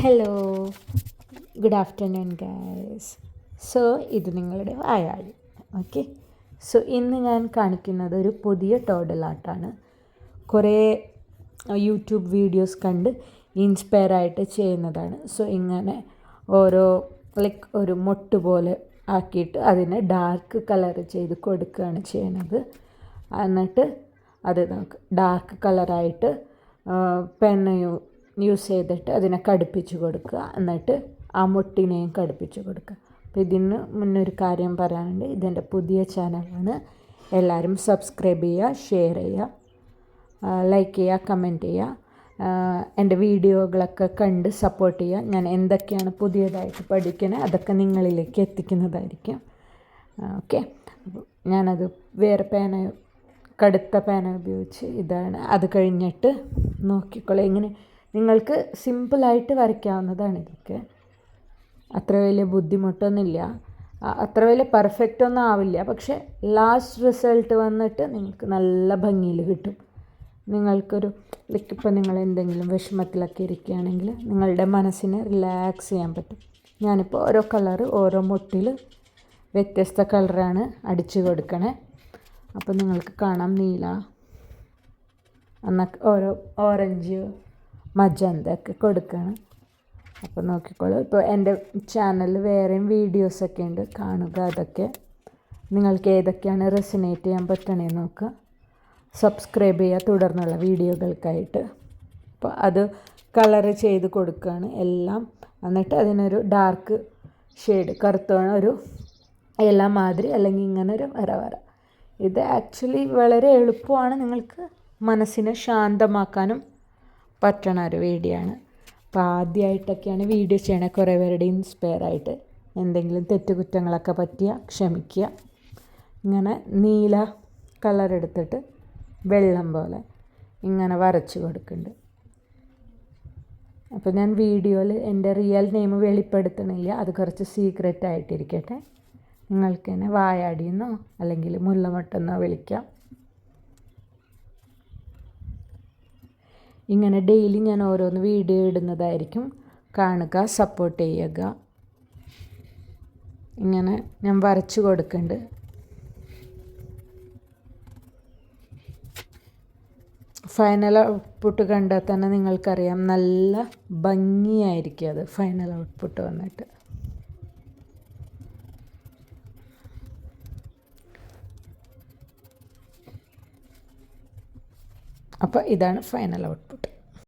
Hello, good afternoon guys. So ഇത് നിങ്ങളുടെ വായാടി. Okay, so ഇന്ന് ഞാൻ കാണിക്കുന്നത് ഒരു പുതിയ ടോഡൽ ആർട്ടാണ്. കുറേ യൂട്യൂബ് വീഡിയോസ് കണ്ട് ഇൻസ്പയർ ആയിട്ട് ചെയ്യുന്നതാണ്. സോ ഇങ്ങനെ ഓരോ ഒരു മൊട്ട് പോലെ ആക്കിയിട്ട് അതിനെ ഡാർക്ക് കളർ ചെയ്ത് കൊടുക്കുകയാണ് ചെയ്യുന്നത്. എന്നിട്ട് അത് നമുക്ക് ഡാർക്ക് കളറായിട്ട് പെന്ന് യൂസ് ചെയ്തിട്ട് അതിനെ കടുപ്പിച്ച് കൊടുക്കുക. എന്നിട്ട് ആ മുട്ടിനെയും കടുപ്പിച്ച് കൊടുക്കുക. അപ്പോൾ ഇതിന് മുന്നൊരു കാര്യം പറയാനുണ്ട്. ഇതെൻ്റെ പുതിയ ചാനലാണ്. എല്ലാവരും സബ്സ്ക്രൈബ് ചെയ്യുക, ഷെയർ ചെയ്യുക, ലൈക്ക് ചെയ്യുക, കമൻറ്റ് ചെയ്യുക. എൻ്റെ വീഡിയോകളൊക്കെ കണ്ട് സപ്പോർട്ട് ചെയ്യുക. ഞാൻ എന്തൊക്കെയാണ് പുതിയതായിട്ട് പഠിക്കുന്നത് അതൊക്കെ നിങ്ങളിലേക്ക് എത്തിക്കുന്നതായിരിക്കും. ഓക്കെ, ഞാനത് വേറെ കടുത്ത പേന ഉപയോഗിച്ച് ഇതാണ്. അത് കഴിഞ്ഞിട്ട് നോക്കിക്കോളൂ. ഇങ്ങനെ നിങ്ങൾക്ക് സിമ്പിളായിട്ട് വരയ്ക്കാവുന്നതാണ്. ഇതൊക്കെ അത്ര വലിയ ബുദ്ധിമുട്ടൊന്നുമില്ല, അത്ര വലിയ പെർഫെക്റ്റ് ഒന്നും ആവില്ല. പക്ഷേ ലാസ്റ്റ് റിസൾട്ട് വന്നിട്ട് നിങ്ങൾക്ക് നല്ല ഭംഗിയിൽ കിട്ടും. നിങ്ങൾക്കൊരു ഇപ്പോൾ നിങ്ങൾ എന്തെങ്കിലും വിഷമത്തിലൊക്കെ ഇരിക്കുകയാണെങ്കിൽ നിങ്ങളുടെ മനസ്സിനെ റിലാക്സ് ചെയ്യാൻ പറ്റും. ഞാനിപ്പോൾ ഓരോ കളറ് ഓരോ മുട്ടിൽ വ്യത്യസ്ത കളറാണ് അടിച്ചു കൊടുക്കണേ. അപ്പോൾ നിങ്ങൾക്ക് കാണാം, നീല, എന്നൊക്കെ ഓരോ ഓറഞ്ച്, മജന്ത ഒക്കെ കൊടുക്കണം. അപ്പോൾ നോക്കിക്കോളൂ. ഇപ്പോൾ എൻ്റെ ചാനലിൽ വേറെയും വീഡിയോസൊക്കെ ഉണ്ട്, കാണുക. അതൊക്കെ നിങ്ങൾക്ക് ഏതൊക്കെയാണ് റെസനേറ്റ് ചെയ്യാൻ പറ്റണേന്ന് നോക്കുക. സബ്സ്ക്രൈബ് ചെയ്യുക തുടർന്നുള്ള വീഡിയോകൾക്കായിട്ട്. അപ്പോൾ അത് കളറ് ചെയ്ത് കൊടുക്കുകയാണ് എല്ലാം. എന്നിട്ട് അതിനൊരു ഡാർക്ക് ഷെയ്ഡ്, കറുത്ത ഒരു ഇല മാതിരി, അല്ലെങ്കിൽ ഇങ്ങനെ ഒരു വര. ഇത് ആക്ച്വലി വളരെ എളുപ്പമാണ്. നിങ്ങൾക്ക് മനസ്സിനെ ശാന്തമാക്കാനും പറ്റണ ഒരു വീഡിയോ ആണ്. അപ്പോൾ ആദ്യമായിട്ടൊക്കെയാണ് വീഡിയോ ചെയ്യണേ. കുറേ പേരുടെ ഇൻസ്പയർ ആയിട്ട് എന്തെങ്കിലും തെറ്റുകുറ്റങ്ങളൊക്കെ പറ്റിയാൽ ക്ഷമിക്കുക. ഇങ്ങനെ നീല കളർ എടുത്തിട്ട് വെള്ളം പോലെ ഇങ്ങനെ വരച്ച് കൊടുക്കുന്നുണ്ട്. അപ്പോൾ ഞാൻ വീഡിയോയിൽ എൻ്റെ റിയൽ നെയിം വെളിപ്പെടുത്തണില്ല, അത് കുറച്ച് സീക്രറ്റ് ആയിട്ടിരിക്കട്ടെ. നിങ്ങൾക്ക് തന്നെ വായാടിയെന്നോ അല്ലെങ്കിൽ മുല്ലമൊട്ടെന്നോ വിളിക്കാം. ഇങ്ങനെ ഡെയിലി ഞാൻ ഓരോന്ന് വീഡിയോ ഇടുന്നതായിരിക്കും, കാണുക, സപ്പോർട്ട് ചെയ്യുക. ഇങ്ങനെ ഞാൻ വരച്ച് കൊടുക്കുന്നുണ്ട്. ഫൈനൽ ഔട്ട്പുട്ട് കണ്ടാൽ തന്നെ നിങ്ങൾക്കറിയാം നല്ല ഭംഗിയായിരിക്കും അത് ഫൈനൽ ഔട്ട്പുട്ട് വന്നിട്ട്. അപ്പോൾ ഇതാണ് ഫൈനൽ ഔട്ട്പുട്ട്.